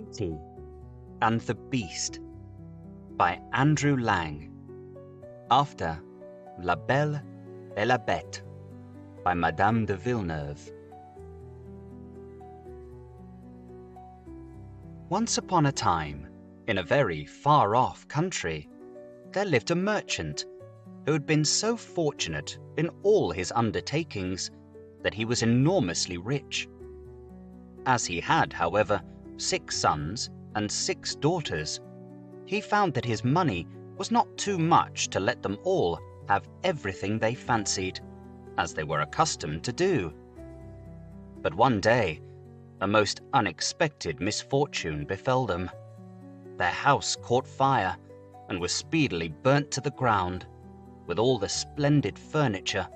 Beauty and the Beast by Andrew Lang, after La Belle et la Bête by Madame de Villeneuve. Once upon a time, in a very far-off country, there lived a merchant who had been so fortunate in all his undertakings that he was enormously rich. As he had, however, 6 sons and 6 daughters, he found that his money was not too much to let them all have everything they fancied, as they were accustomed to do. But one day, a most unexpected misfortune befell them. Their house caught fire and was speedily burnt to the ground, with all the splendid furniture,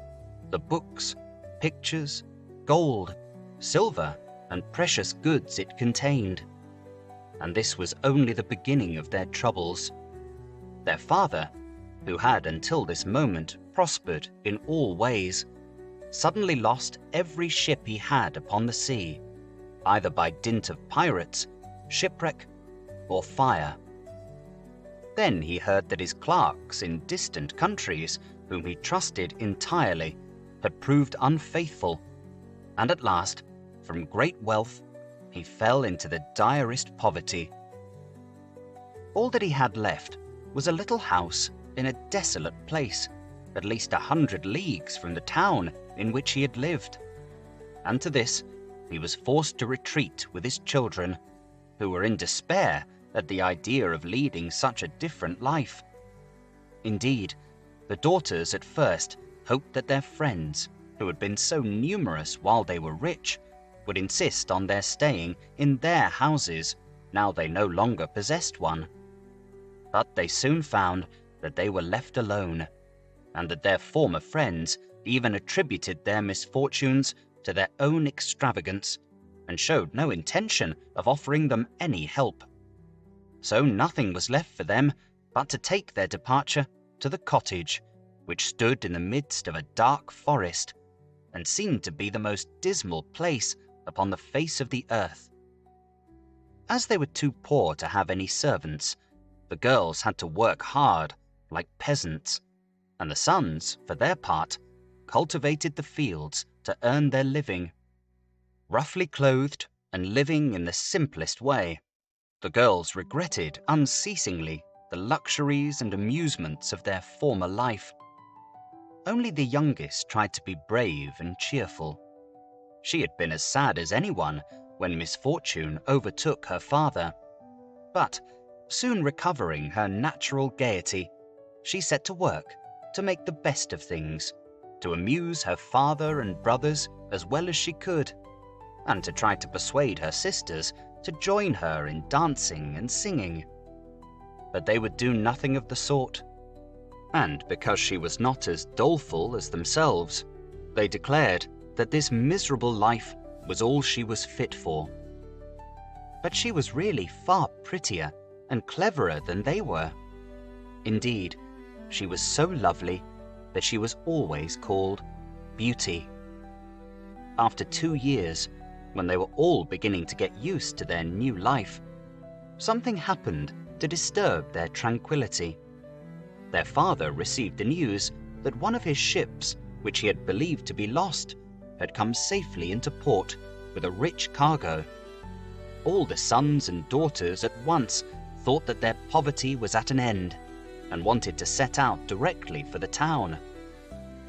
the books, pictures, gold, silver, and precious goods it contained. And this was only the beginning of their troubles. Their father, who had until this moment prospered in all ways, suddenly lost every ship he had upon the sea, either by dint of pirates, shipwreck, or fire. Then he heard that his clerks in distant countries, whom he trusted entirely, had proved unfaithful, and at last, from great wealth, he fell into the direst poverty. All that he had left was a little house in a desolate place, at least 100 leagues from the town in which he had lived. And to this he was forced to retreat with his children, who were in despair at the idea of leading such a different life. Indeed, the daughters at first hoped that their friends, who had been so numerous while they were rich, would insist on their staying in their houses now they no longer possessed one. But they soon found that they were left alone, and that their former friends even attributed their misfortunes to their own extravagance, and showed no intention of offering them any help. So nothing was left for them but to take their departure to the cottage, which stood in the midst of a dark forest, and seemed to be the most dismal place upon the face of the earth. As they were too poor to have any servants, the girls had to work hard like peasants, and the sons, for their part, cultivated the fields to earn their living. Roughly clothed and living in the simplest way, the girls regretted unceasingly the luxuries and amusements of their former life. Only the youngest tried to be brave and cheerful. She had been as sad as anyone when misfortune overtook her father. But, soon recovering her natural gaiety, she set to work to make the best of things, to amuse her father and brothers as well as she could, and to try to persuade her sisters to join her in dancing and singing. But they would do nothing of the sort, and because she was not as doleful as themselves, they declared that this miserable life was all she was fit for. But she was really far prettier and cleverer than they were. Indeed, she was so lovely that she was always called Beauty. After 2 years, when they were all beginning to get used to their new life, something happened to disturb their tranquility. Their father received the news that one of his ships, which he had believed to be lost, had come safely into port with a rich cargo. All the sons and daughters at once thought that their poverty was at an end, and wanted to set out directly for the town.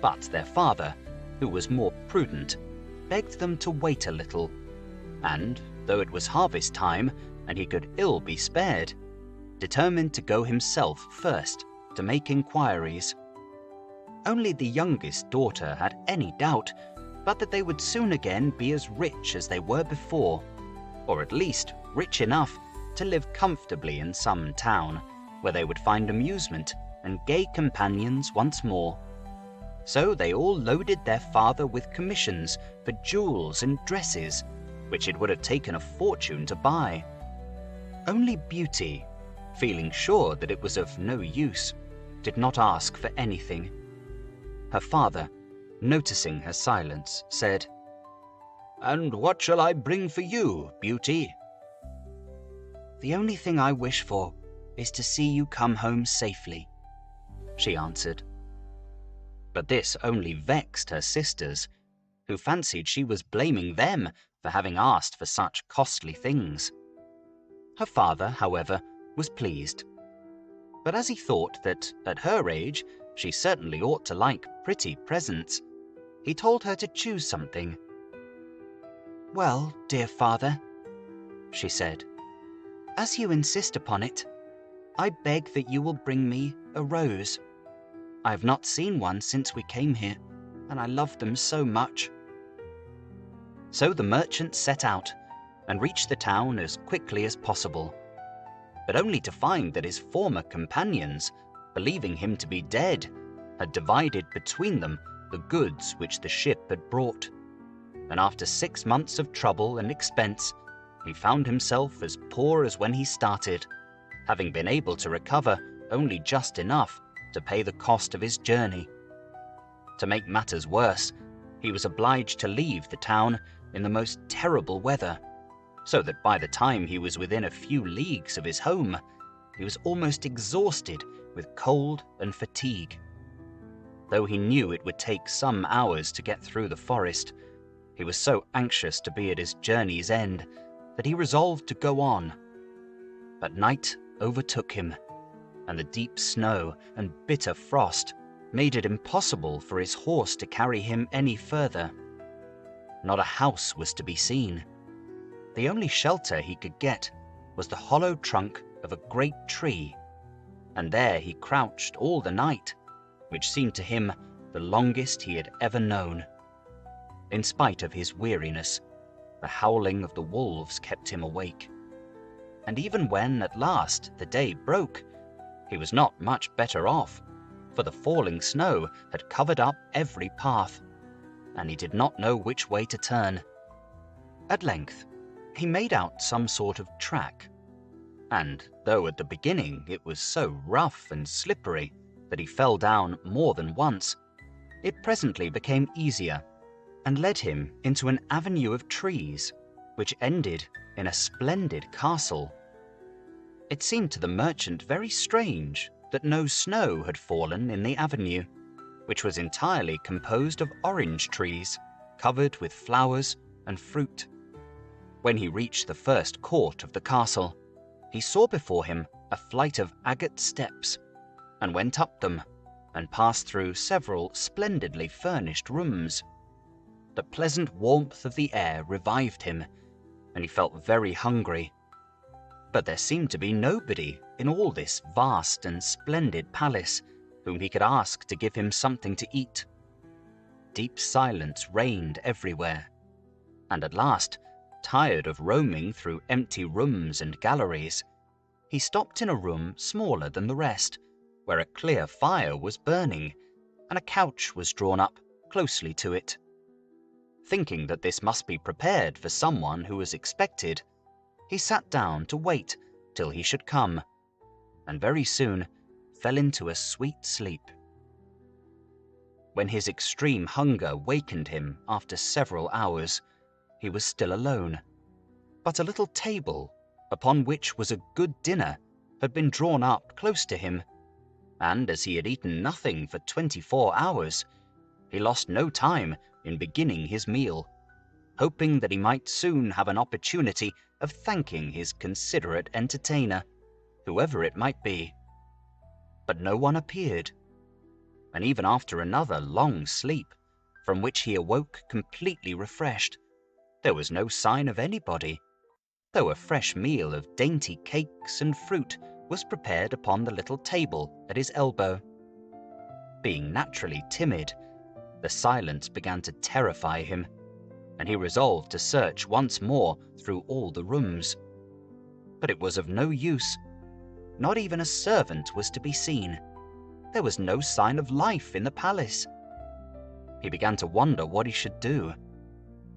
But their father, who was more prudent, begged them to wait a little, and, though it was harvest time and he could ill be spared, determined to go himself first to make inquiries. Only the youngest daughter had any doubt but that they would soon again be as rich as they were before, or at least rich enough to live comfortably in some town, where they would find amusement and gay companions once more. So they all loaded their father with commissions for jewels and dresses, which it would have taken a fortune to buy. Only Beauty, feeling sure that it was of no use, did not ask for anything. Her father, noticing her silence, said, "And what shall I bring for you, Beauty?" "The only thing I wish for is to see you come home safely," she answered. But this only vexed her sisters, who fancied she was blaming them for having asked for such costly things. Her father, however, was pleased. But as he thought that, at her age, she certainly ought to like pretty presents, he told her to choose something. "Well, dear father," she said, "as you insist upon it, I beg that you will bring me a rose. I have not seen one since we came here, and I love them so much." So the merchant set out and reached the town as quickly as possible, but only to find that his former companions, believing him to be dead, had divided between them the goods which the ship had brought. And after 6 months of trouble and expense, he found himself as poor as when he started, having been able to recover only just enough to pay the cost of his journey. To make matters worse, he was obliged to leave the town in the most terrible weather, so that by the time he was within a few leagues of his home, he was almost exhausted with cold and fatigue. Though he knew it would take some hours to get through the forest, he was so anxious to be at his journey's end that he resolved to go on. But night overtook him, and the deep snow and bitter frost made it impossible for his horse to carry him any further. Not a house was to be seen. The only shelter he could get was the hollow trunk of a great tree, and there he crouched all the night, which seemed to him the longest he had ever known. In spite of his weariness, the howling of the wolves kept him awake. And even when at last the day broke, he was not much better off, for the falling snow had covered up every path, and he did not know which way to turn. At length, he made out some sort of track, and though at the beginning it was so rough and slippery that he fell down more than once, it presently became easier and led him into an avenue of trees, which ended in a splendid castle. It seemed to the merchant very strange that no snow had fallen in the avenue, which was entirely composed of orange trees, covered with flowers and fruit. When he reached the first court of the castle, he saw before him a flight of agate steps, and went up them, and passed through several splendidly furnished rooms. The pleasant warmth of the air revived him, and he felt very hungry. But there seemed to be nobody in all this vast and splendid palace whom he could ask to give him something to eat. Deep silence reigned everywhere, and at last, tired of roaming through empty rooms and galleries, he stopped in a room smaller than the rest, where a clear fire was burning, and a couch was drawn up closely to it. Thinking that this must be prepared for someone who was expected, he sat down to wait till he should come, and very soon fell into a sweet sleep. When his extreme hunger wakened him after several hours, he was still alone, but a little table, upon which was a good dinner, had been drawn up close to him, and as he had eaten nothing for 24 hours, he lost no time in beginning his meal, hoping that he might soon have an opportunity of thanking his considerate entertainer, whoever it might be. But no one appeared, and even after another long sleep, from which he awoke completely refreshed, there was no sign of anybody, though a fresh meal of dainty cakes and fruit was prepared upon the little table at his elbow. Being naturally timid, the silence began to terrify him, and he resolved to search once more through all the rooms. But it was of no use. Not even a servant was to be seen. There was no sign of life in the palace. He began to wonder what he should do,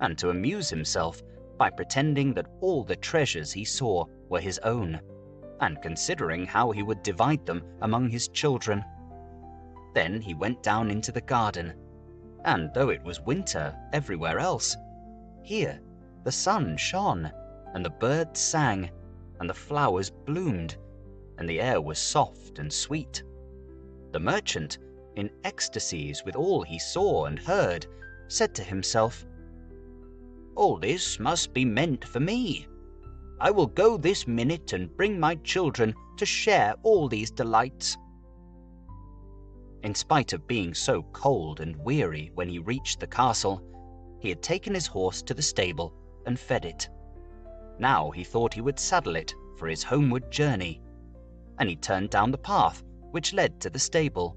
and to amuse himself by pretending that all the treasures he saw were his own, and considering how he would divide them among his children. Then he went down into the garden, and though it was winter everywhere else, here the sun shone and the birds sang, and the flowers bloomed, and the air was soft and sweet. The merchant, in ecstasies with all he saw and heard, said to himself, "All this must be meant for me. I will go this minute and bring my children to share all these delights." In spite of being so cold and weary when he reached the castle, he had taken his horse to the stable and fed it. Now he thought he would saddle it for his homeward journey, and he turned down the path which led to the stable.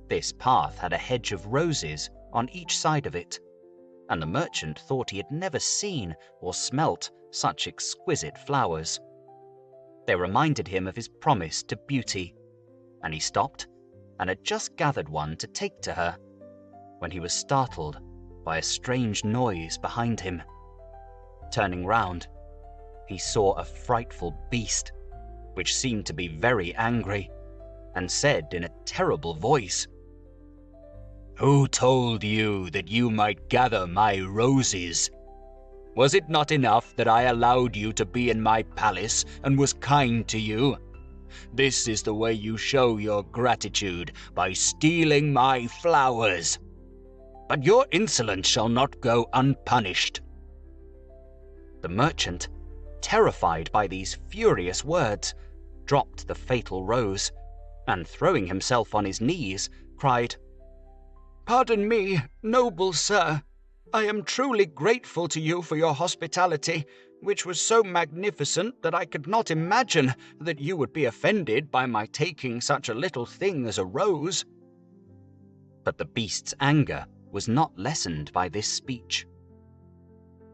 This path had a hedge of roses on each side of it, and the merchant thought he had never seen or smelt such exquisite flowers. They reminded him of his promise to Beauty, and he stopped and had just gathered one to take to her, when he was startled by a strange noise behind him. Turning round, he saw a frightful beast, which seemed to be very angry, and said in a terrible voice, "Who told you that you might gather my roses? Was it not enough that I allowed you to be in my palace and was kind to you? This is the way you show your gratitude, by stealing my flowers. But your insolence shall not go unpunished." The merchant, terrified by these furious words, dropped the fatal rose, and throwing himself on his knees, cried, "Pardon me, noble sir. I am truly grateful to you for your hospitality, which was so magnificent that I could not imagine that you would be offended by my taking such a little thing as a rose." But the beast's anger was not lessened by this speech.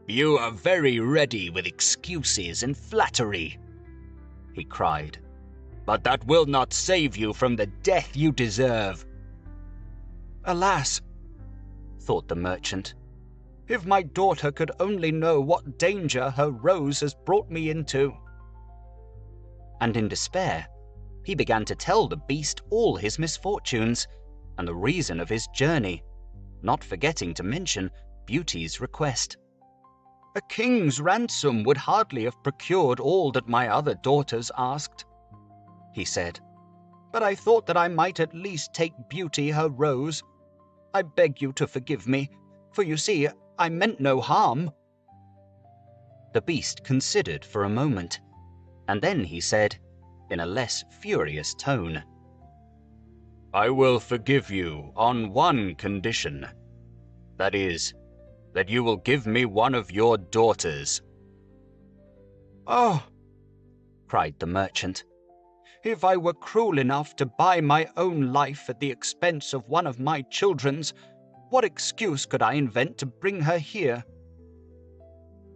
"You are very ready with excuses and flattery," he cried, "but that will not save you from the death you deserve." "Alas," thought the merchant, "if my daughter could only know what danger her rose has brought me into." And in despair, he began to tell the beast all his misfortunes and the reason of his journey, not forgetting to mention Beauty's request. "A king's ransom would hardly have procured all that my other daughters asked," he said, "but I thought that I might at least take Beauty her rose. I beg you to forgive me, for you see, I meant no harm." The beast considered for a moment, and then he said, in a less furious tone, "I will forgive you on one condition. That is, that you will give me one of your daughters." "Oh," cried the merchant, "if I were cruel enough to buy my own life at the expense of one of my children's, what excuse could I invent to bring her here?"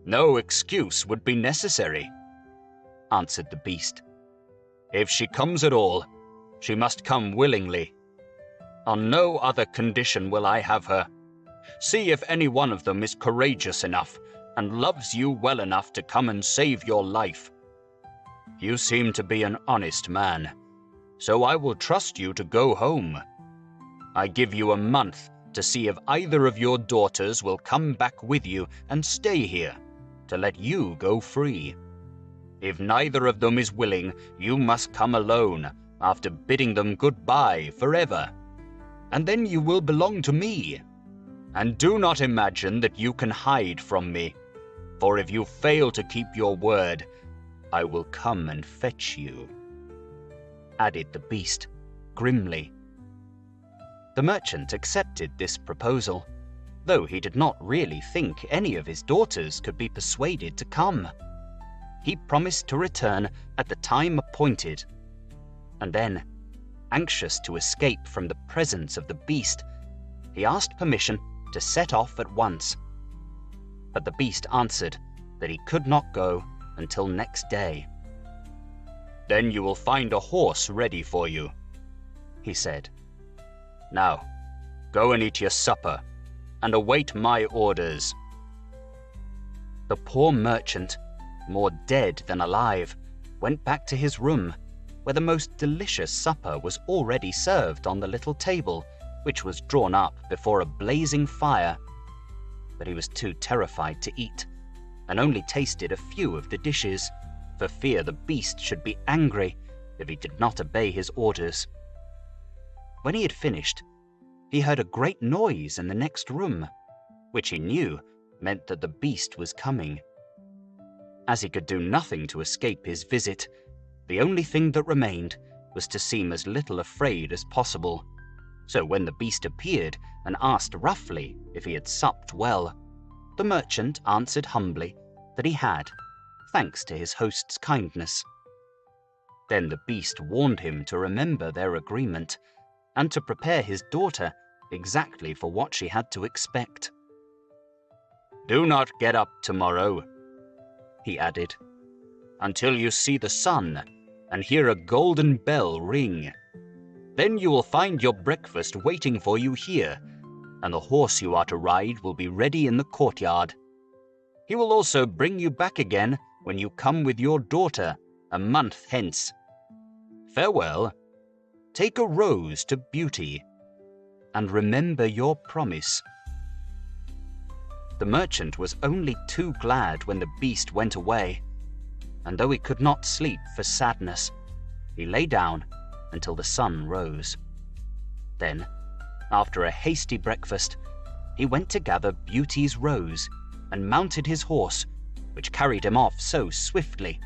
"No excuse would be necessary," answered the beast. "If she comes at all, she must come willingly. On no other condition will I have her. See if any one of them is courageous enough and loves you well enough to come and save your life. You seem to be an honest man, so I will trust you to go home. I give you a month to see if either of your daughters will come back with you and stay here, to let you go free. If neither of them is willing, you must come alone, after bidding them goodbye forever. And then you will belong to me. And do not imagine that you can hide from me, for if you fail to keep your word, I will come and fetch you," added the beast grimly. The merchant accepted this proposal, though he did not really think any of his daughters could be persuaded to come. He promised to return at the time appointed, and then, anxious to escape from the presence of the beast, he asked permission to set off at once. But the beast answered that he could not go until next day. "Then you will find a horse ready for you," he said. "Now, go and eat your supper, and await my orders." The poor merchant, more dead than alive, went back to his room, where the most delicious supper was already served on the little table, which was drawn up before a blazing fire. But he was too terrified to eat, and only tasted a few of the dishes, for fear the beast should be angry if he did not obey his orders. When he had finished, he heard a great noise in the next room, which he knew meant that the beast was coming. As he could do nothing to escape his visit, the only thing that remained was to seem as little afraid as possible. So when the beast appeared and asked roughly if he had supped well, the merchant answered humbly that he had, thanks to his host's kindness. Then the beast warned him to remember their agreement and to prepare his daughter exactly for what she had to expect. "Do not get up tomorrow," he added, "until you see the sun and hear a golden bell ring. Then you will find your breakfast waiting for you here, and the horse you are to ride will be ready in the courtyard. He will also bring you back again when you come with your daughter a month hence. Farewell. Take a rose to Beauty, and remember your promise." The merchant was only too glad when the beast went away, and though he could not sleep for sadness, he lay down until the sun rose. Then, after a hasty breakfast, he went to gather Beauty's rose and mounted his horse, which carried him off so swiftly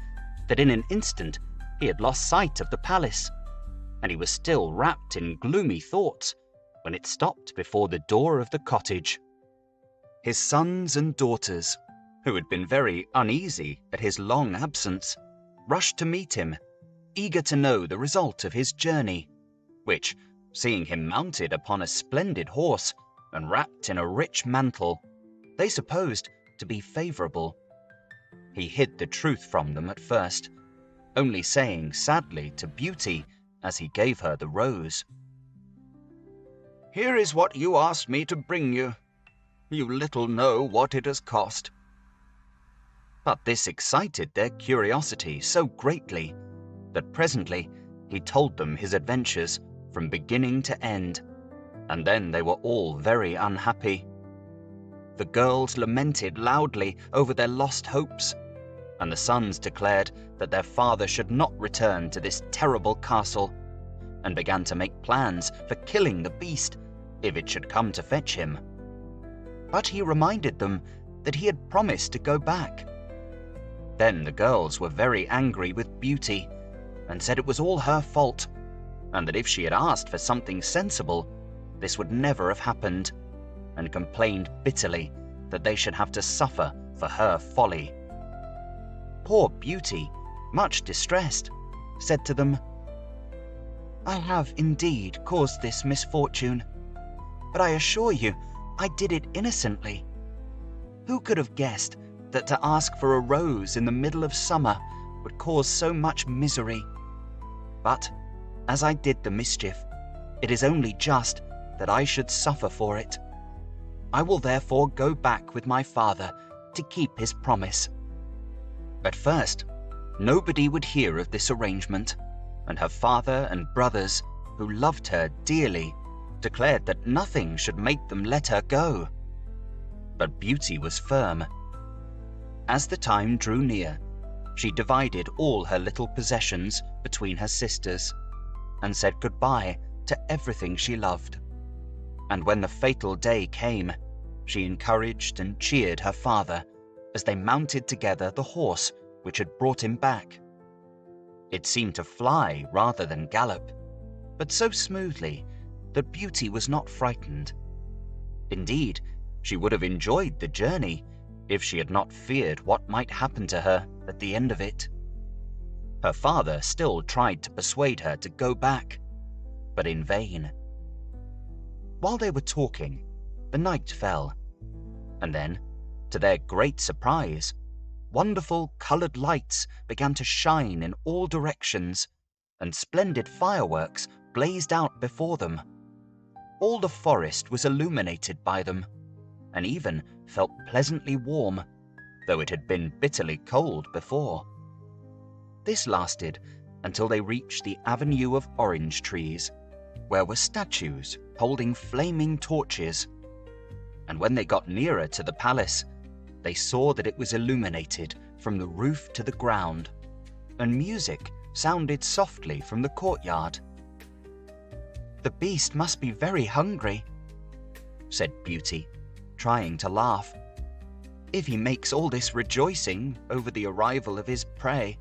that in an instant he had lost sight of the palace, and he was still wrapped in gloomy thoughts when it stopped before the door of the cottage. His sons and daughters, who had been very uneasy at his long absence, rushed to meet him, eager to know the result of his journey, which, seeing him mounted upon a splendid horse and wrapped in a rich mantle, they supposed to be favorable. He hid the truth from them at first, only saying sadly to Beauty as he gave her the rose, "Here is what you asked me to bring you. You little know what it has cost." But this excited their curiosity so greatly that presently he told them his adventures from beginning to end, and then they were all very unhappy. The girls lamented loudly over their lost hopes, and the sons declared that their father should not return to this terrible castle, and began to make plans for killing the beast if it should come to fetch him. But he reminded them that he had promised to go back. Then the girls were very angry with Beauty, and said it was all her fault, and that if she had asked for something sensible, this would never have happened, and complained bitterly that they should have to suffer for her folly. Poor Beauty, much distressed, said to them, "I have indeed caused this misfortune, but I assure you I did it innocently. Who could have guessed that to ask for a rose in the middle of summer would cause so much misery? But as I did the mischief, it is only just that I should suffer for it. I will therefore go back with my father to keep his promise." At first, nobody would hear of this arrangement, and her father and brothers, who loved her dearly, declared that nothing should make them let her go. But Beauty was firm. As the time drew near, she divided all her little possessions between her sisters, and said goodbye to everything she loved. And when the fatal day came, she encouraged and cheered her father as they mounted together the horse which had brought him back. It seemed to fly rather than gallop, but so smoothly that Beauty was not frightened. Indeed, she would have enjoyed the journey if she had not feared what might happen to her at the end of it. Her father still tried to persuade her to go back, but in vain. While they were talking, the night fell, and then, to their great surprise, wonderful colored lights began to shine in all directions, and splendid fireworks blazed out before them. All the forest was illuminated by them, and even felt pleasantly warm, though it had been bitterly cold before. This lasted until they reached the avenue of orange trees, where were statues holding flaming torches. And when they got nearer to the palace, they saw that it was illuminated from the roof to the ground, and music sounded softly from the courtyard. "The beast must be very hungry," said Beauty, trying to laugh, "if he makes all this rejoicing over the arrival of his prey."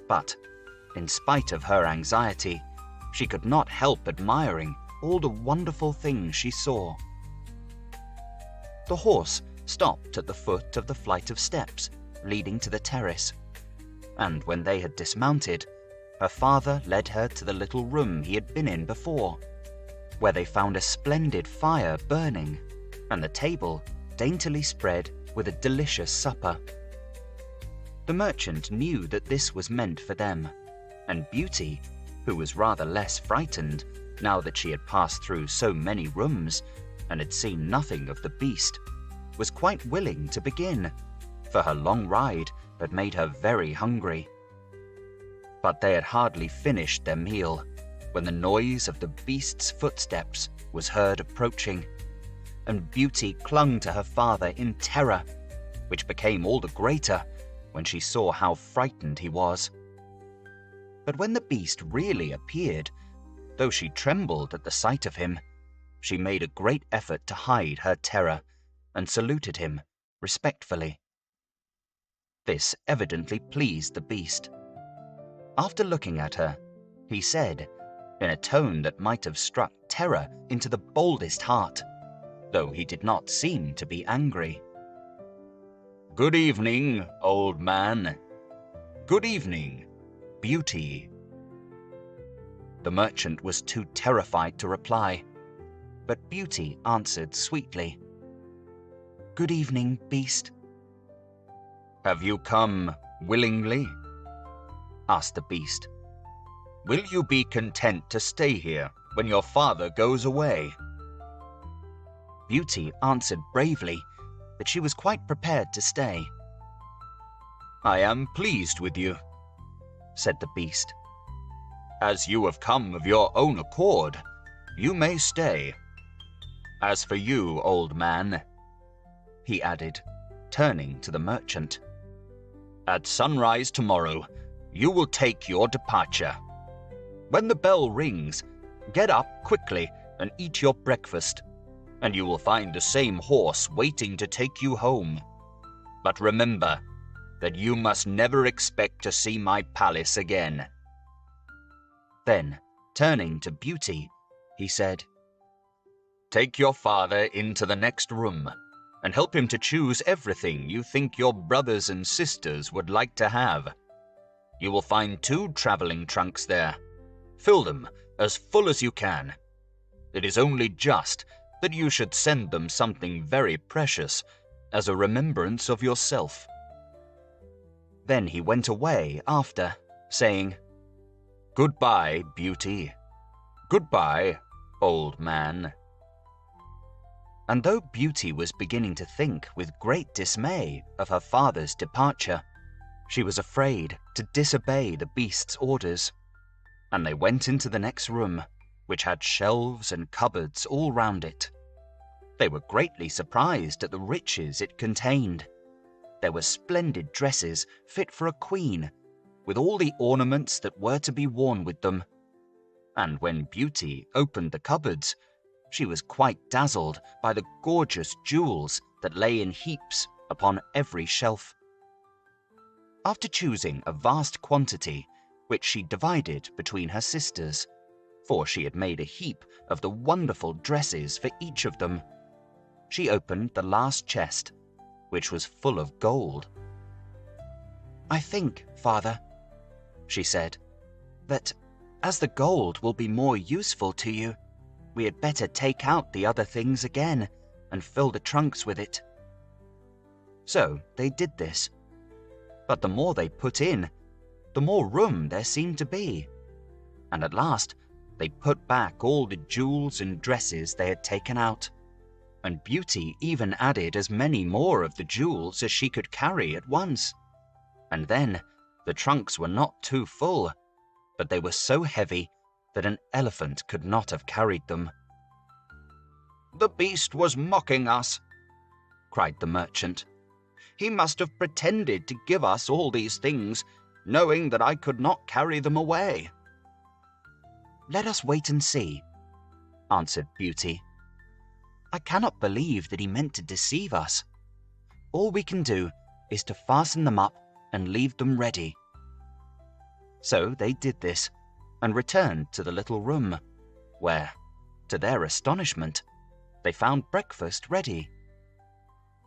But, in spite of her anxiety, she could not help admiring all the wonderful things she saw. The horse stopped at the foot of the flight of steps leading to the terrace, and when they had dismounted, her father led her to the little room he had been in before, where they found a splendid fire burning and the table daintily spread with a delicious supper. The merchant knew that this was meant for them, and Beauty, who was rather less frightened now that she had passed through so many rooms and had seen nothing of the beast, was quite willing to begin, for her long ride had made her very hungry. But they had hardly finished their meal when the noise of the beast's footsteps was heard approaching, and Beauty clung to her father in terror, which became all the greater when she saw how frightened he was. But when the beast really appeared, though she trembled at the sight of him, she made a great effort to hide her terror and saluted him respectfully. This evidently pleased the beast. After looking at her, he said, in a tone that might have struck terror into the boldest heart, though he did not seem to be angry, "Good evening, old man. Good evening, Beauty." The merchant was too terrified to reply, but Beauty answered sweetly, "Good evening, beast." "Have you come willingly?" asked the beast. "Will you be content to stay here when your father goes away?" Beauty answered bravely that she was quite prepared to stay. "I am pleased with you," said the beast. "As you have come of your own accord, you may stay. As for you, old man," he added, turning to the merchant, "at sunrise tomorrow, you will take your departure. When the bell rings, get up quickly and eat your breakfast, and you will find the same horse waiting to take you home. But remember that you must never expect to see my palace again." Then, turning to Beauty, he said, "Take your father into the next room and help him to choose everything you think your brothers and sisters would like to have. You will find 2 traveling trunks there. Fill them as full as you can. It is only just that you should send them something very precious as a remembrance of yourself." Then he went away after, saying, "Goodbye, Beauty. Goodbye, old man." And though Beauty was beginning to think with great dismay of her father's departure, she was afraid to disobey the beast's orders, and they went into the next room, which had shelves and cupboards all round it. They were greatly surprised at the riches it contained. There were splendid dresses fit for a queen, with all the ornaments that were to be worn with them. And when Beauty opened the cupboards, she was quite dazzled by the gorgeous jewels that lay in heaps upon every shelf. After choosing a vast quantity, which she divided between her sisters, for she had made a heap of the wonderful dresses for each of them, she opened the last chest, which was full of gold. "I think, father," she said, "that as the gold will be more useful to you, we had better take out the other things again and fill the trunks with it." So they did this. But the more they put in, the more room there seemed to be, and at last they put back all the jewels and dresses they had taken out, and Beauty even added as many more of the jewels as she could carry at once. And then the trunks were not too full, but they were so heavy that an elephant could not have carried them. "The beast was mocking us," cried the merchant. "He must have pretended to give us all these things knowing that I could not carry them away." "Let us wait and see," answered Beauty. "I cannot believe that he meant to deceive us. All we can do is to fasten them up and leave them ready." So they did this, and returned to the little room, where, to their astonishment, they found breakfast ready.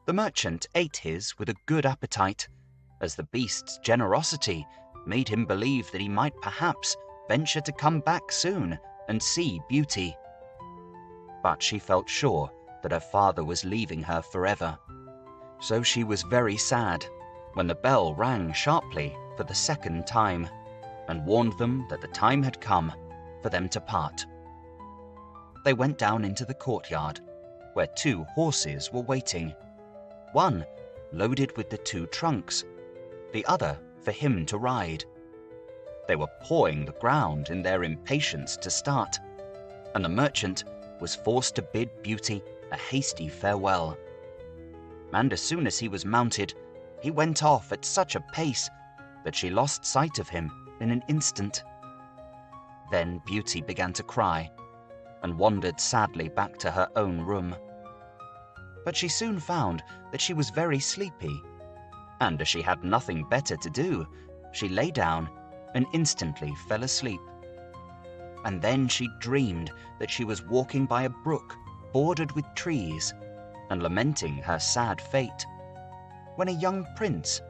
The merchant ate his with a good appetite, as the beast's generosity made him believe that he might perhaps venture to come back soon and see Beauty. But she felt sure that her father was leaving her forever, so she was very sad when the bell rang sharply for the second time, and warned them that the time had come for them to part. They went down into the courtyard, where 2 horses were waiting, one loaded with the 2 trunks, the other for him to ride. They were pawing the ground in their impatience to start, and the merchant was forced to bid Beauty a hasty farewell. And as soon as he was mounted, he went off at such a pace that she lost sight of him in an instant. Then Beauty began to cry, and wandered sadly back to her own room. But she soon found that she was very sleepy, and as she had nothing better to do, she lay down and instantly fell asleep. And then she dreamed that she was walking by a brook bordered with trees, and lamenting her sad fate, when a young prince,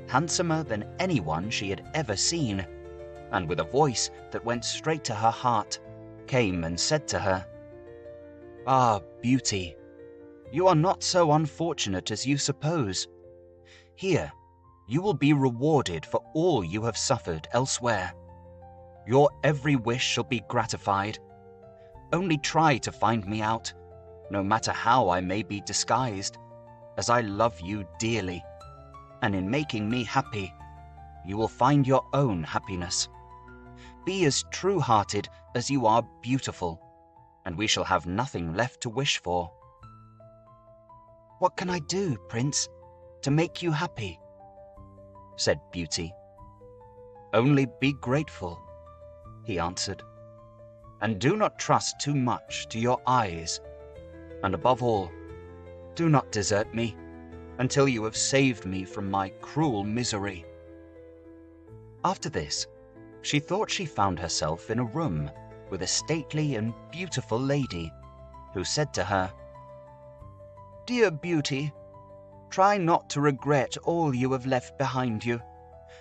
handsomer than anyone she had ever seen, and with a voice that went straight to her heart, came and said to her, "Ah, Beauty, you are not so unfortunate as you suppose. Here, you will be rewarded for all you have suffered elsewhere. Your every wish shall be gratified. Only try to find me out, no matter how I may be disguised, as I love you dearly, and in making me happy, you will find your own happiness. Be as true-hearted as you are beautiful, and we shall have nothing left to wish for." "What can I do, Prince, to make you happy?" said Beauty. "Only be grateful," he answered, "and do not trust too much to your eyes, and above all, do not desert me until you have saved me from my cruel misery." After this, she thought she found herself in a room with a stately and beautiful lady, who said to her, "Dear Beauty, try not to regret all you have left behind you,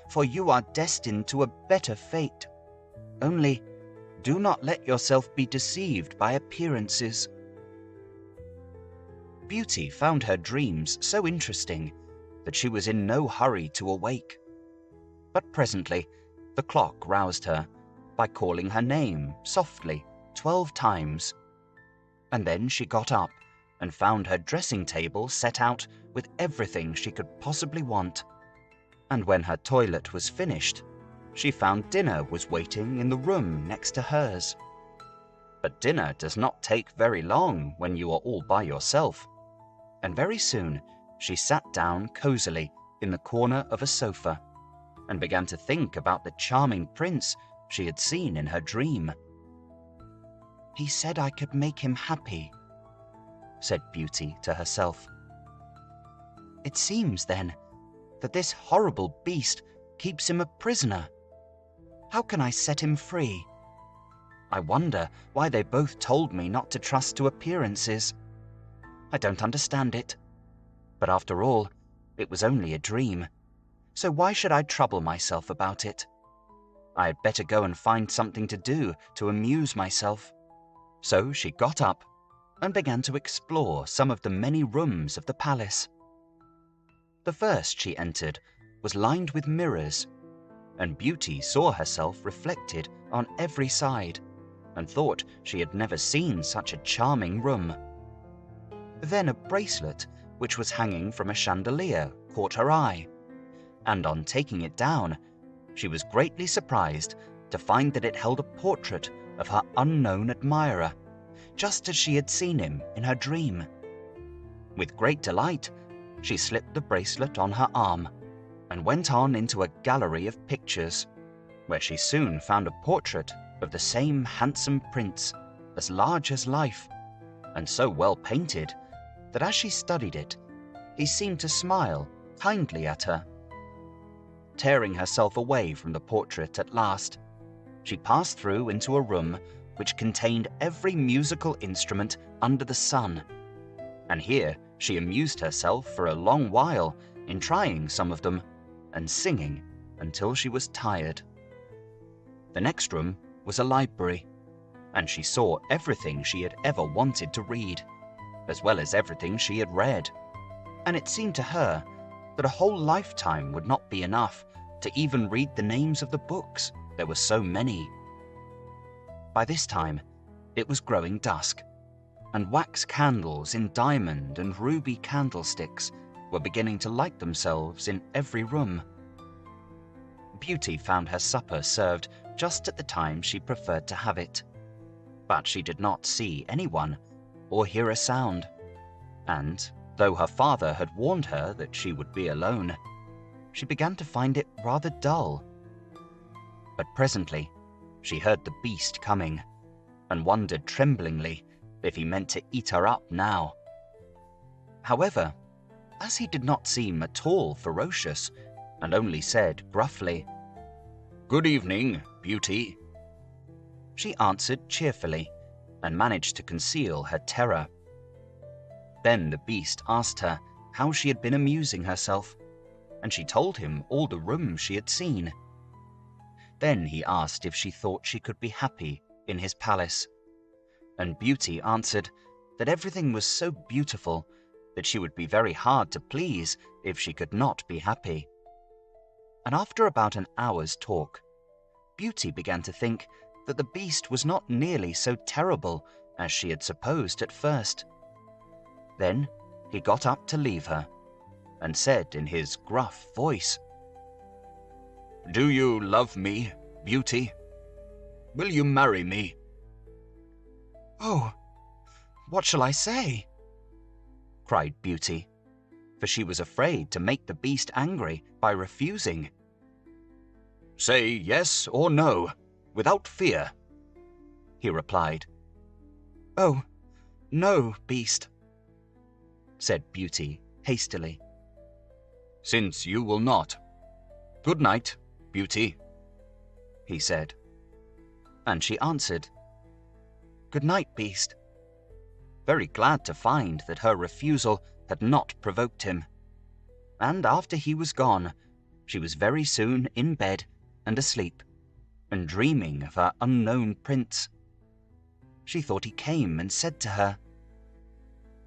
for you are destined to a better fate. Only, do not let yourself be deceived by appearances." Beauty found her dreams so interesting that she was in no hurry to awake. But presently, the clock roused her by calling her name softly 12 times. And then she got up and found her dressing table set out with everything she could possibly want. And when her toilet was finished, she found dinner was waiting in the room next to hers. But dinner does not take very long when you are all by yourself, and very soon she sat down cozily in the corner of a sofa, and began to think about the charming prince she had seen in her dream. "He said I could make him happy," said Beauty to herself. "It seems, then, that this horrible beast keeps him a prisoner. How can I set him free? I wonder why they both told me not to trust to appearances. I don't understand it. But after all, it was only a dream, so why should I trouble myself about it? I had better go and find something to do to amuse myself." So she got up and began to explore some of the many rooms of the palace. The first she entered was lined with mirrors, and Beauty saw herself reflected on every side, and thought she had never seen such a charming room. Then a bracelet which was hanging from a chandelier caught her eye, and on taking it down, she was greatly surprised to find that it held a portrait of her unknown admirer, just as she had seen him in her dream. With great delight, she slipped the bracelet on her arm, and went on into a gallery of pictures, where she soon found a portrait of the same handsome prince, as large as life, and so well painted that as she studied it, he seemed to smile kindly at her. Tearing herself away from the portrait at last, she passed through into a room which contained every musical instrument under the sun, and here she amused herself for a long while in trying some of them and singing until she was tired. The next room was a library, and she saw everything she had ever wanted to read, as well as everything she had read, and it seemed to her that a whole lifetime would not be enough to even read the names of the books, there were so many. By this time, it was growing dusk, and wax candles in diamond and ruby candlesticks were beginning to light themselves in every room. Beauty found her supper served just at the time she preferred to have it, but she did not see anyone or hear a sound, and, though her father had warned her that she would be alone, she began to find it rather dull. But presently, she heard the beast coming, and wondered tremblingly if he meant to eat her up now. However, as he did not seem at all ferocious, and only said gruffly, "Good evening, Beauty," she answered cheerfully, and managed to conceal her terror. Then the beast asked her how she had been amusing herself, and she told him all the rooms she had seen. Then he asked if she thought she could be happy in his palace, and Beauty answered that everything was so beautiful that she would be very hard to please if she could not be happy. And after about an hour's talk, Beauty began to think that the beast was not nearly so terrible as she had supposed at first. Then he got up to leave her, and said in his gruff voice, "Do you love me, Beauty? Will you marry me?" "Oh, what shall I say?" cried Beauty, for she was afraid to make the beast angry by refusing. "Say yes or no, without fear," he replied. "Oh, no, beast," said Beauty hastily. "Since you will not, good night, Beauty," he said. And she answered, "Good night, beast," very glad to find that her refusal had not provoked him. And after he was gone, she was very soon in bed and asleep, and dreaming of her unknown prince. She thought he came and said to her,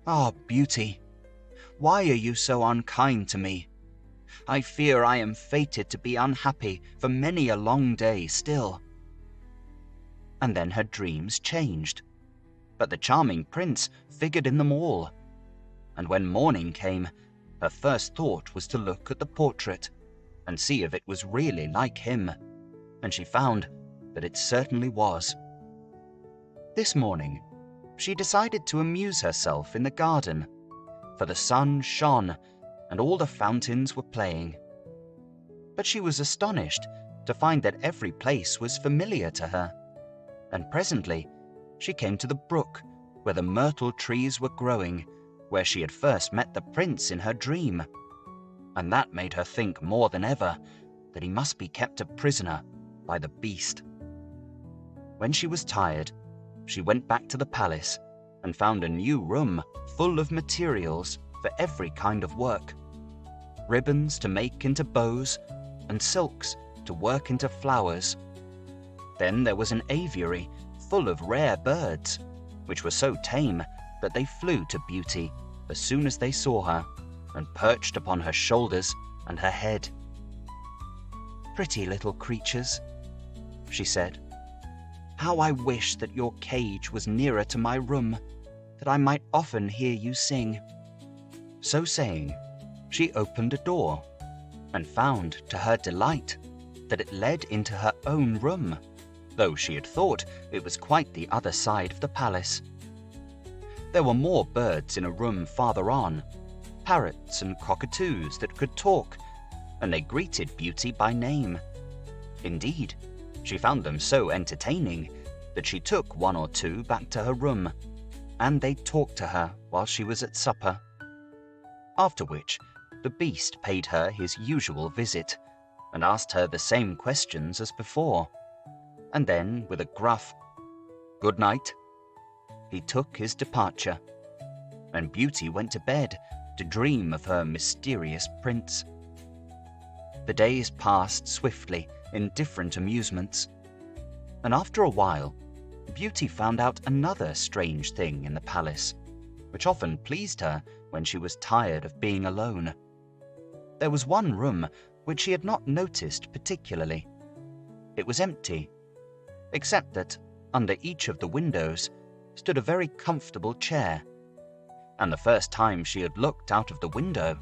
"Ah, Beauty, why are you so unkind to me? I fear I am fated to be unhappy for many a long day still." And then her dreams changed, but the charming prince figured in them all. And when morning came, her first thought was to look at the portrait and see if it was really like him, and she found that it certainly was. This morning, she decided to amuse herself in the garden, for the sun shone and all the fountains were playing. But she was astonished to find that every place was familiar to her, and presently she came to the brook where the myrtle trees were growing, where she had first met the prince in her dream, and that made her think more than ever that he must be kept a prisoner by the beast. When she was tired, she went back to the palace and found a new room full of materials for every kind of work, ribbons to make into bows, and silks to work into flowers. Then there was an aviary full of rare birds, which were so tame that they flew to Beauty as soon as they saw her, and perched upon her shoulders and her head. "Pretty little creatures," she said, "how I wish that your cage was nearer to my room, that I might often hear you sing." So saying, she opened a door, and found to her delight that it led into her own room, though she had thought it was quite the other side of the palace. There were more birds in a room farther on, parrots and cockatoos that could talk, and they greeted Beauty by name. Indeed, she found them so entertaining that she took one or two back to her room, and they talked to her while she was at supper. After which, the Beast paid her his usual visit, and asked her the same questions as before, and then, with a gruff "Good night," he took his departure, and Beauty went to bed to dream of her mysterious prince. The days passed swiftly in different amusements, and after a while, Beauty found out another strange thing in the palace, which often pleased her when she was tired of being alone. There was one room which she had not noticed particularly. It was empty, except that under each of the windows stood a very comfortable chair, and the first time she had looked out of the window,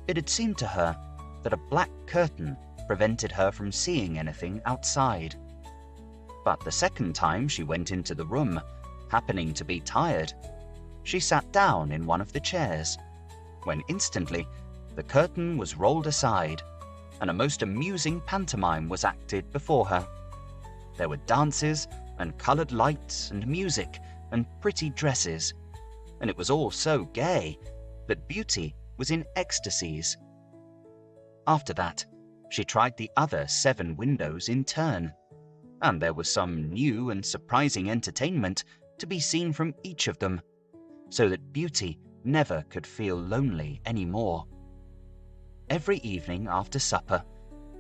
it had seemed to her that a black curtain prevented her from seeing anything outside. But the second time she went into the room, happening to be tired, she sat down in one of the chairs, when instantly the curtain was rolled aside, and a most amusing pantomime was acted before her. There were dances, and coloured lights, and music, and pretty dresses, and it was all so gay that Beauty was in ecstasies. After that, she tried the other 7 windows in turn, and there was some new and surprising entertainment to be seen from each of them, so that Beauty never could feel lonely any more. Every evening after supper,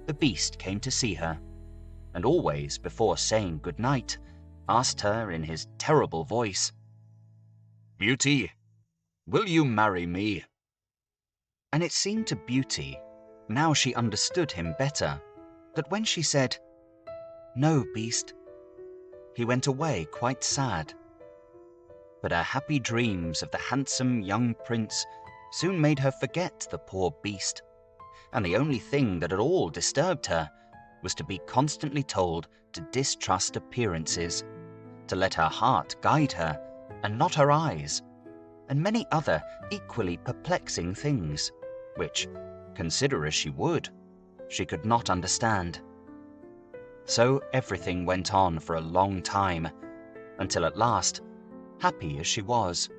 the Beast came to see her, and always before saying good night, asked her in his terrible voice, "Beauty, will you marry me?" And it seemed to Beauty, now she understood him better, that when she said, "No, Beast," he went away quite sad. But her happy dreams of the handsome young prince soon made her forget the poor Beast, and the only thing that at all disturbed her was to be constantly told to distrust appearances, to let her heart guide her and not her eyes, and many other equally perplexing things, which, consider as she would, she could not understand. So everything went on for a long time, until at last, happy as she was,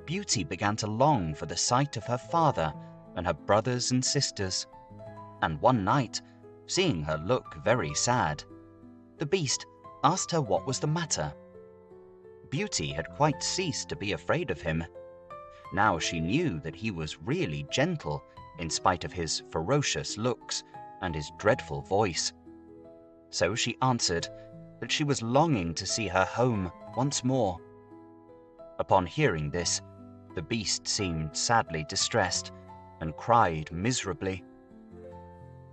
Beauty began to long for the sight of her father and her brothers and sisters, and one night, seeing her look very sad, the Beast asked her what was the matter. Beauty had quite ceased to be afraid of him. Now she knew that he was really gentle in spite of his ferocious looks and his dreadful voice. So she answered that she was longing to see her home once more. Upon hearing this, the Beast seemed sadly distressed and cried miserably,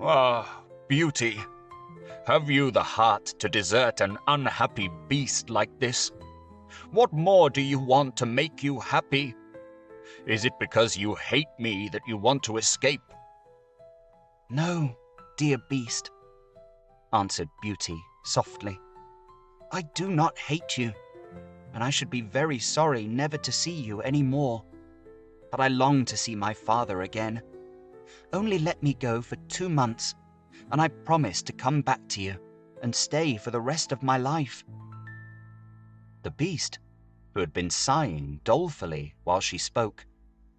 "Ah, Beauty, have you the heart to desert an unhappy beast like this? What more do you want to make you happy? Is it because you hate me that you want to escape?" "No, dear Beast," answered Beauty softly. "I do not hate you, and I should be very sorry never to see you any more. But I long to see my father again. Only let me go for 2 months, and I promise to come back to you and stay for the rest of my life." The Beast, who had been sighing dolefully while she spoke,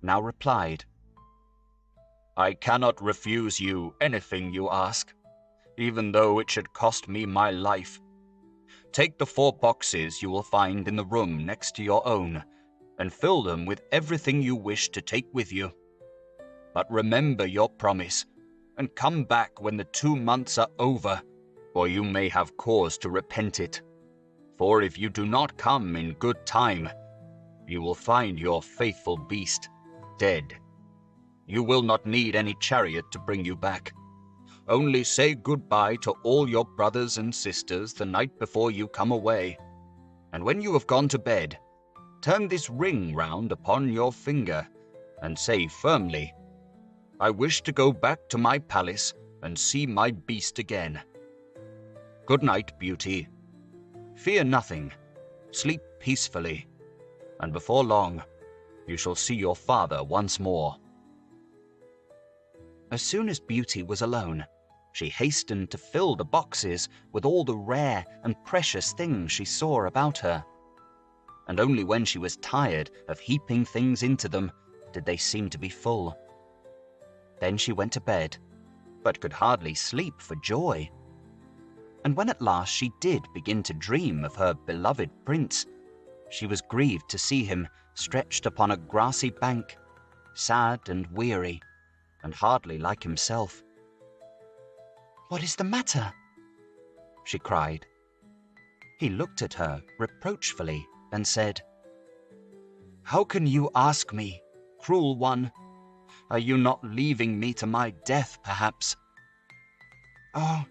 now replied, "I cannot refuse you anything you ask, even though it should cost me my life. Take the 4 boxes you will find in the room next to your own, and fill them with everything you wish to take with you. But remember your promise, and come back when the 2 months are over, or you may have cause to repent it. For if you do not come in good time, you will find your faithful Beast dead. You will not need any chariot to bring you back. Only say goodbye to all your brothers and sisters the night before you come away, and when you have gone to bed, turn this ring round upon your finger, and say firmly, 'I wish to go back to my palace and see my Beast again.' Good night, Beauty. Fear nothing, sleep peacefully, and before long you shall see your father once more." As soon as Beauty was alone, she hastened to fill the boxes with all the rare and precious things she saw about her. And only when she was tired of heaping things into them did they seem to be full. Then she went to bed, but could hardly sleep for joy. And when at last she did begin to dream of her beloved prince, she was grieved to see him stretched upon a grassy bank, sad and weary, and hardly like himself. "What is the matter?" she cried. He looked at her reproachfully and said, "How can you ask me, cruel one? Are you not leaving me to my death, perhaps?" "Oh,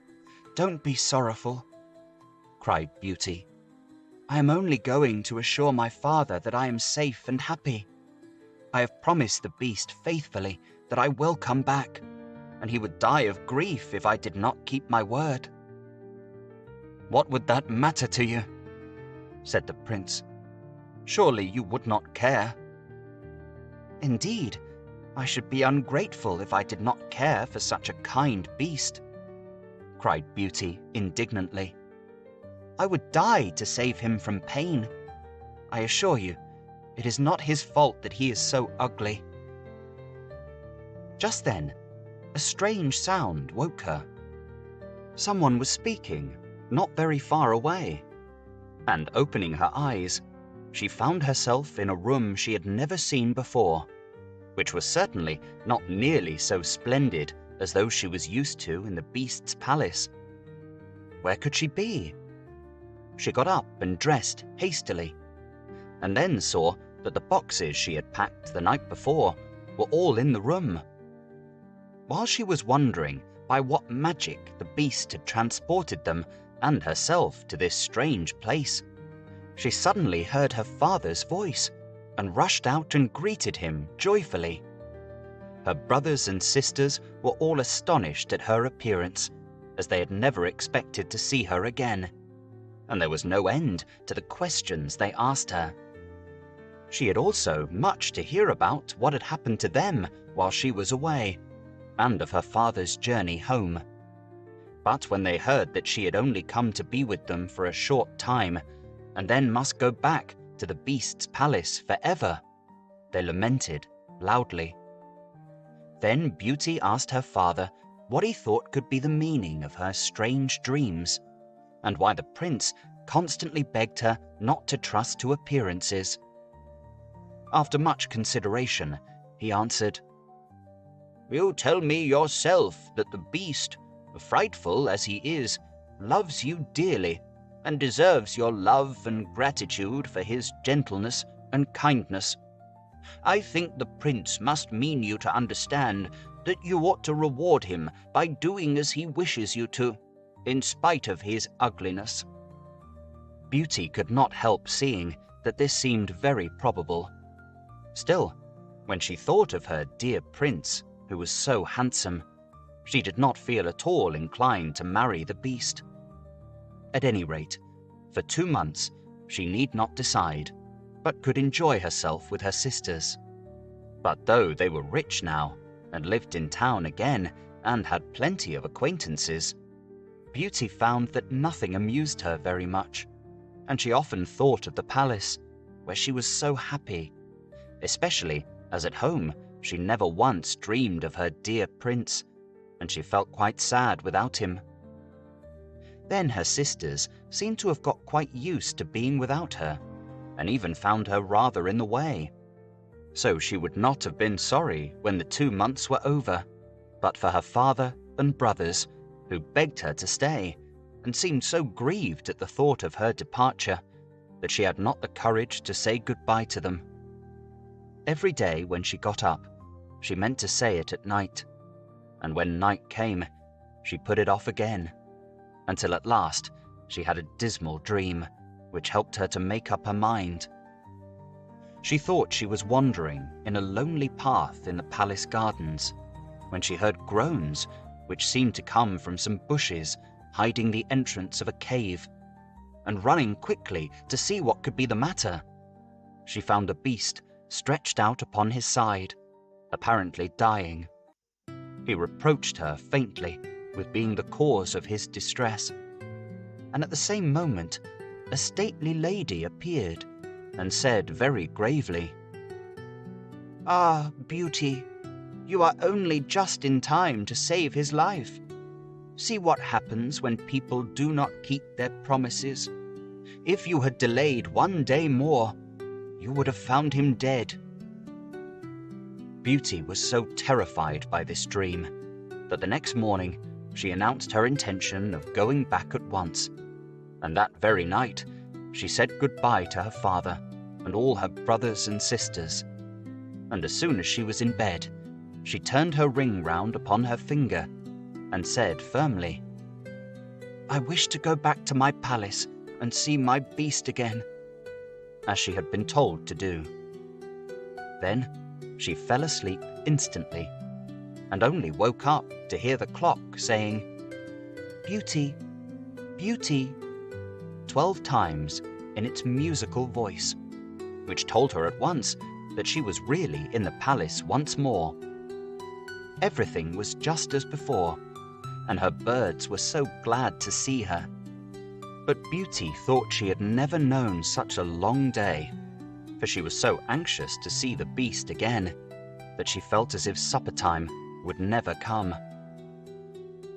don't be sorrowful," cried Beauty. "I am only going to assure my father that I am safe and happy. I have promised the beast faithfully that I will come back, and he would die of grief if I did not keep my word." "What would that matter to you?" said the prince. "Surely you would not care." "Indeed, I should be ungrateful if I did not care for such a kind beast," cried Beauty indignantly. "I would die to save him from pain. I assure you, it is not his fault that he is so ugly." Just then, a strange sound woke her. Someone was speaking, not very far away, and opening her eyes, she found herself in a room she had never seen before, which was certainly not nearly so splendid as those she was used to in the beast's palace. Where could she be? She got up and dressed hastily, and then saw that the boxes she had packed the night before were all in the room. While she was wondering by what magic the beast had transported them and herself to this strange place, she suddenly heard her father's voice and rushed out and greeted him joyfully. Her brothers and sisters were all astonished at her appearance, as they had never expected to see her again, and there was no end to the questions they asked her. She had also much to hear about what had happened to them while she was away, and of her father's journey home. But when they heard that she had only come to be with them for a short time, and then must go back to the beast's palace forever, they lamented loudly. Then Beauty asked her father what he thought could be the meaning of her strange dreams, and why the prince constantly begged her not to trust to appearances. After much consideration, he answered, "You tell me yourself that the beast, frightful as he is, loves you dearly, and deserves your love and gratitude for his gentleness and kindness. I think the prince must mean you to understand that you ought to reward him by doing as he wishes you to, in spite of his ugliness." Beauty could not help seeing that this seemed very probable. Still, when she thought of her dear prince, who was so handsome, she did not feel at all inclined to marry the beast. At any rate, for 2 months she need not decide, but could enjoy herself with her sisters. But though they were rich now, and lived in town again, and had plenty of acquaintances, Beauty found that nothing amused her very much, and she often thought of the palace, where she was so happy, especially as at home she never once dreamed of her dear prince, and she felt quite sad without him. Then her sisters seemed to have got quite used to being without her, and even found her rather in the way. So she would not have been sorry when the 2 months were over, but for her father and brothers, who begged her to stay, and seemed so grieved at the thought of her departure that she had not the courage to say goodbye to them. Every day when she got up, she meant to say it at night, and when night came, she put it off again, until at last she had a dismal dream, which helped her to make up her mind. She thought she was wandering in a lonely path in the palace gardens, when she heard groans which seemed to come from some bushes hiding the entrance of a cave, and running quickly to see what could be the matter, she found a beast stretched out upon his side, apparently dying. He reproached her faintly with being the cause of his distress. And at the same moment, a stately lady appeared and said very gravely, "Ah, Beauty, you are only just in time to save his life. See what happens when people do not keep their promises. If you had delayed one day more, you would have found him dead." Beauty was so terrified by this dream that the next morning she announced her intention of going back at once, and that very night she said goodbye to her father and all her brothers and sisters. And as soon as she was in bed, she turned her ring round upon her finger and said firmly, "I wish to go back to my palace and see my beast again," as she had been told to do. Then she fell asleep instantly, and only woke up to hear the clock saying, "Beauty, Beauty," 12 times in its musical voice, which told her at once that she was really in the palace once more. Everything was just as before, and her birds were so glad to see her. But Beauty thought she had never known such a long day, for she was so anxious to see the beast again that she felt as if supper time would never come.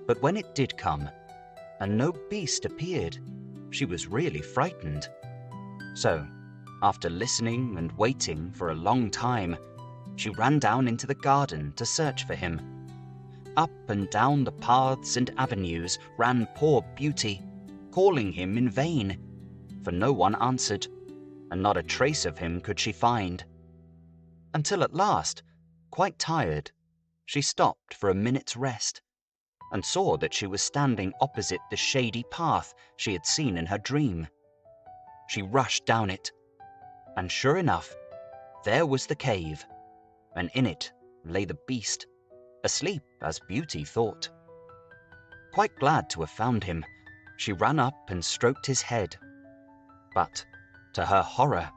But when it did come, and no beast appeared, she was really frightened. So, after listening and waiting for a long time, she ran down into the garden to search for him. Up and down the paths and avenues ran poor Beauty, calling him in vain, for no one answered, and not a trace of him could she find. Until at last, quite tired, she stopped for a minute's rest, and saw that she was standing opposite the shady path she had seen in her dream. She rushed down it, and sure enough, there was the cave, and in it lay the beast, asleep as Beauty thought. Quite glad to have found him, she ran up and stroked his head. But, to her horror,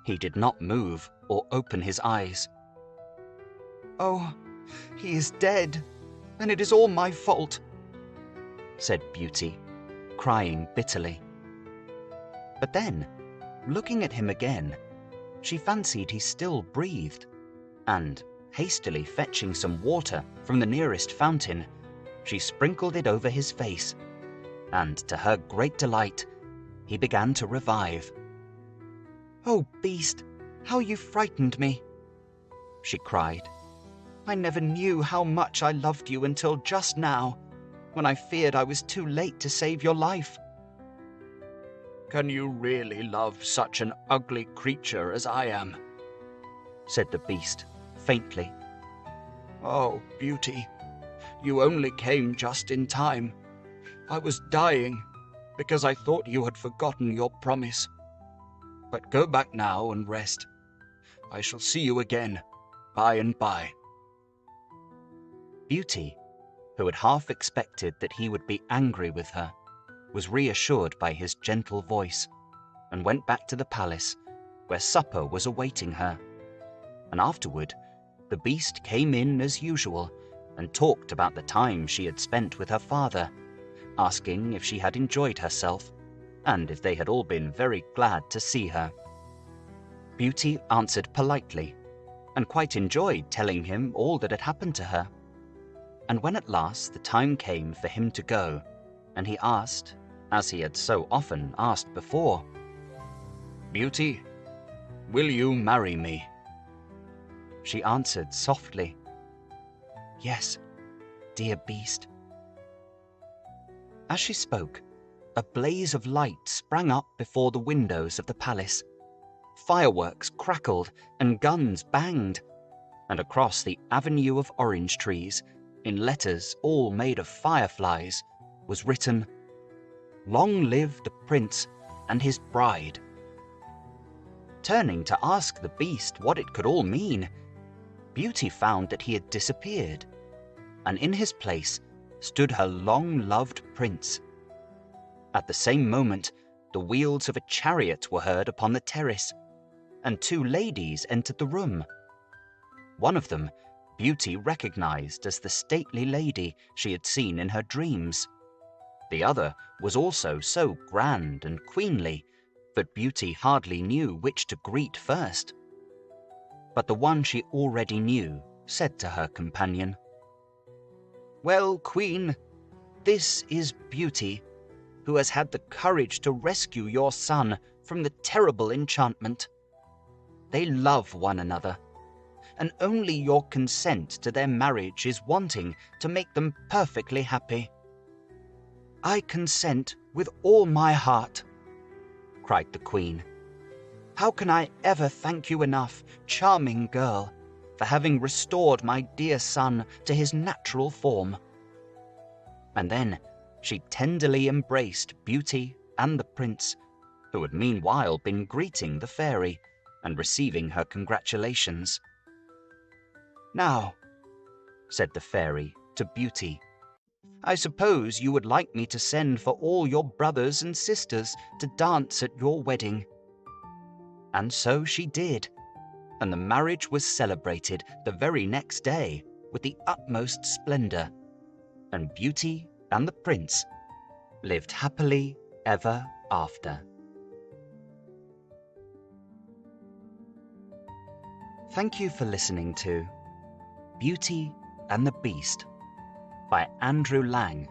he did not move or open his eyes. "Oh, he is dead, and it is all my fault," said Beauty, crying bitterly. But then, looking at him again, she fancied he still breathed, and, hastily fetching some water from the nearest fountain, she sprinkled it over his face, and to her great delight, he began to revive. "Oh, beast, how you frightened me!" she cried. "I never knew how much I loved you until just now, when I feared I was too late to save your life." "Can you really love such an ugly creature as I am?" said the beast, faintly. "Oh, Beauty, you only came just in time. I was dying, because I thought you had forgotten your promise. But go back now and rest. I shall see you again, by and by." Beauty, who had half expected that he would be angry with her, was reassured by his gentle voice, and went back to the palace, where supper was awaiting her. And afterward, the beast came in as usual, and talked about the time she had spent with her father, asking if she had enjoyed herself, and if they had all been very glad to see her. Beauty answered politely, and quite enjoyed telling him all that had happened to her. And when at last the time came for him to go, and he asked, as he had so often asked before, "Beauty, will you marry me?" She answered softly, "Yes, dear beast." As she spoke, a blaze of light sprang up before the windows of the palace. Fireworks crackled and guns banged, and across the avenue of orange trees, in letters all made of fireflies, was written, "Long live the prince and his bride." Turning to ask the beast what it could all mean, Beauty found that he had disappeared, and in his place stood her long-loved prince. At the same moment, the wheels of a chariot were heard upon the terrace, and 2 ladies entered the room. One of them, Beauty recognized as the stately lady she had seen in her dreams. The other was also so grand and queenly that Beauty hardly knew which to greet first. But the one she already knew said to her companion, "Well, Queen, this is Beauty, who has had the courage to rescue your son from the terrible enchantment. They love one another, and only your consent to their marriage is wanting to make them perfectly happy." "I consent with all my heart," cried the Queen. "How can I ever thank you enough, charming girl, for having restored my dear son to his natural form?" And then she tenderly embraced Beauty and the Prince, who had meanwhile been greeting the fairy and receiving her congratulations. "Now," said the fairy to Beauty, "I suppose you would like me to send for all your brothers and sisters to dance at your wedding." And so she did, and the marriage was celebrated the very next day with the utmost splendor, and Beauty and the Prince lived happily ever after. Thank you for listening to Beauty and the Beast by Andrew Lang.